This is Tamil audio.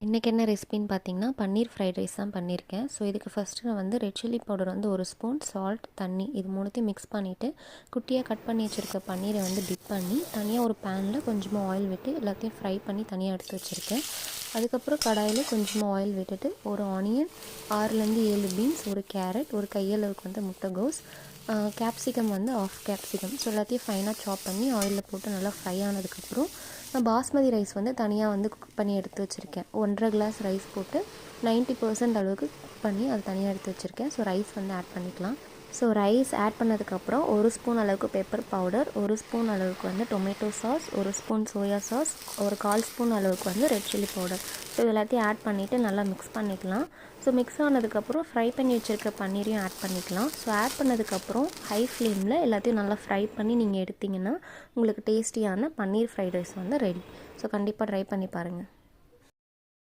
இன்றைக்கி என்ன ரெசிபின்னு பார்த்தீங்கன்னா பன்னீர் ஃப்ரைட் ரைஸ் தான் பண்ணியிருக்கேன். ஸோ இதுக்கு ஃபஸ்ட்டு நான் வந்து ரெட் சில்லி பவுடர் வந்து 1 ஸ்பூன், சால்ட், தண்ணி இது மூணுத்தையும் மிக்ஸ் பண்ணிவிட்டு குட்டியாக கட் பண்ணி வச்சுருக்க பன்னீரை வந்து டிப் பண்ணி தனியாக ஒரு பேனில் கொஞ்சமாக ஆயில் விட்டு எல்லாத்தையும் ஃப்ரை பண்ணி தனியாக எடுத்து வச்சுருக்கேன். அதுக்கப்புறம் கடாயில் கொஞ்சமாக ஆயில் விட்டுட்டு ஒரு ஆனியன், 6லேருந்து 7 பீன்ஸ், ஒரு கேரட், ஒரு கையளவுக்கு வந்து முட்டைகோஸ், கேப்சிகம் வந்து ஆஃப் கேப்சிகம், ஸோ எல்லாத்தையும் ஃபைனாக சாப் பண்ணி ஆயிலில் போட்டு நல்லா ஃப்ரை ஆனதுக்கப்புறம் நான் பாஸ்மதி ரைஸ் வந்து தனியாக வந்து குக் பண்ணி எடுத்து வச்சுருக்கேன். 1½ கிளாஸ் ரைஸ் போட்டு 90% அளவுக்கு குக் பண்ணி அது தனியாக எடுத்து வச்சுருக்கேன். ஸோ ரைஸ் வந்து ஆட் பண்ணிக்கலாம். ஸோ ரைஸ் ஆட் பண்ணதுக்கப்புறம் 1 ஸ்பூன் அளவுக்கு பெப்பர் பவுடர், 1 ஸ்பூன் அளவுக்கு வந்து tomato sauce, 1 spoon soya sauce, ஒரு 1/4 ஸ்பூன் அளவுக்கு வந்து ரெட் சில்லி பவுடர், ஸோ இது எல்லாத்தையும் ஆட் பண்ணிவிட்டு நல்லா மிக்ஸ் பண்ணிக்கலாம். ஸோ மிக்ஸ் ஆனதுக்கப்புறம் ஃப்ரை பண்ணி வச்சுருக்க பன்னீரையும் ஆட் பண்ணிக்கலாம். ஸோ ஆட் பண்ணதுக்கப்புறம் ஹை ஃப்ளேமில் எல்லாத்தையும் நல்லா ஃப்ரை பண்ணி நீங்கள் எடுத்திங்கன்னா உங்களுக்கு டேஸ்டியான பன்னீர் ஃப்ரைட் ரைஸ் வந்து ரெடி. ஸோ கண்டிப்பாக ட்ரை பண்ணி பாருங்கள்.